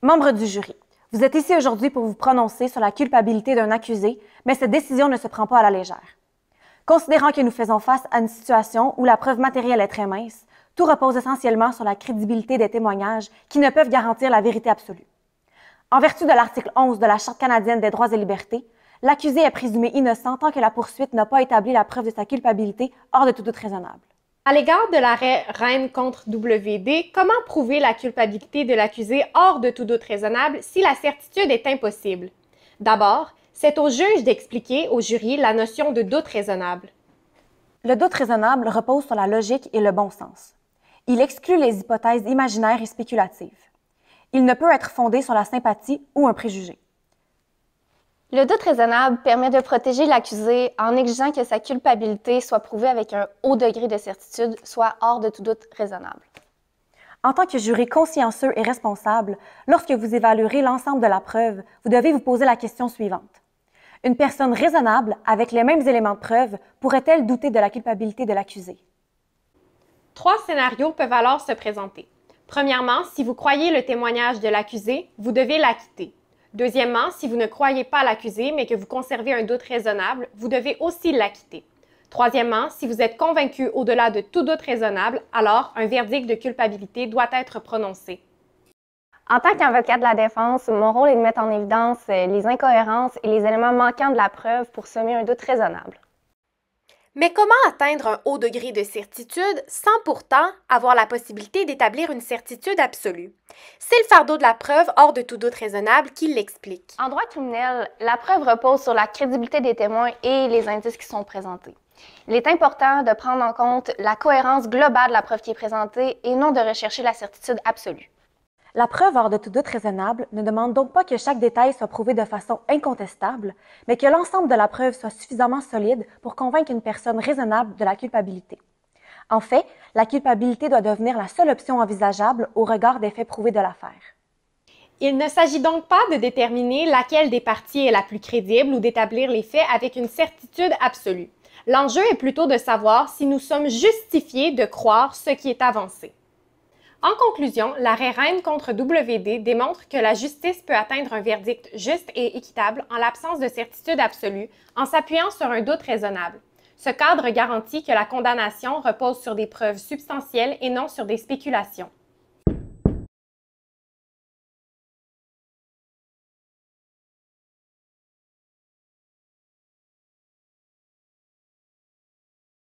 Membres du jury, vous êtes ici aujourd'hui pour vous prononcer sur la culpabilité d'un accusé, mais cette décision ne se prend pas à la légère. Considérant que nous faisons face à une situation où la preuve matérielle est très mince, tout repose essentiellement sur la crédibilité des témoignages qui ne peuvent garantir la vérité absolue. En vertu de l'article 11 de la Charte canadienne des droits et libertés, l'accusé est présumé innocent tant que la poursuite n'a pas établi la preuve de sa culpabilité hors de tout doute raisonnable. À l'égard de l'arrêt Reine contre WD, comment prouver la culpabilité de l'accusé hors de tout doute raisonnable si la certitude est impossible? D'abord, c'est au juge d'expliquer au jury la notion de doute raisonnable. Le doute raisonnable repose sur la logique et le bon sens. Il exclut les hypothèses imaginaires et spéculatives. Il ne peut être fondé sur la sympathie ou un préjugé. Le doute raisonnable permet de protéger l'accusé en exigeant que sa culpabilité soit prouvée avec un haut degré de certitude, soit hors de tout doute raisonnable. En tant que jury consciencieux et responsable, lorsque vous évaluerez l'ensemble de la preuve, vous devez vous poser la question suivante. Une personne raisonnable, avec les mêmes éléments de preuve, pourrait-elle douter de la culpabilité de l'accusé? 3 scénarios peuvent alors se présenter. Premièrement, si vous croyez le témoignage de l'accusé, vous devez l'acquitter. Deuxièmement, si vous ne croyez pas l'accusé, mais que vous conservez un doute raisonnable, vous devez aussi l'acquitter. Troisièmement, si vous êtes convaincu au-delà de tout doute raisonnable, alors un verdict de culpabilité doit être prononcé. En tant qu'avocat de la défense, mon rôle est de mettre en évidence les incohérences et les éléments manquants de la preuve pour semer un doute raisonnable. Mais comment atteindre un haut degré de certitude sans pourtant avoir la possibilité d'établir une certitude absolue? C'est le fardeau de la preuve hors de tout doute raisonnable qui l'explique. En droit criminel, la preuve repose sur la crédibilité des témoins et les indices qui sont présentés. Il est important de prendre en compte la cohérence globale de la preuve qui est présentée et non de rechercher la certitude absolue. La preuve hors de tout doute raisonnable ne demande donc pas que chaque détail soit prouvé de façon incontestable, mais que l'ensemble de la preuve soit suffisamment solide pour convaincre une personne raisonnable de la culpabilité. En fait, la culpabilité doit devenir la seule option envisageable au regard des faits prouvés de l'affaire. Il ne s'agit donc pas de déterminer laquelle des parties est la plus crédible ou d'établir les faits avec une certitude absolue. L'enjeu est plutôt de savoir si nous sommes justifiés de croire ce qui est avancé. En conclusion, l'arrêt Reine contre WD démontre que la justice peut atteindre un verdict juste et équitable en l'absence de certitude absolue, en s'appuyant sur un doute raisonnable. Ce cadre garantit que la condamnation repose sur des preuves substantielles et non sur des spéculations.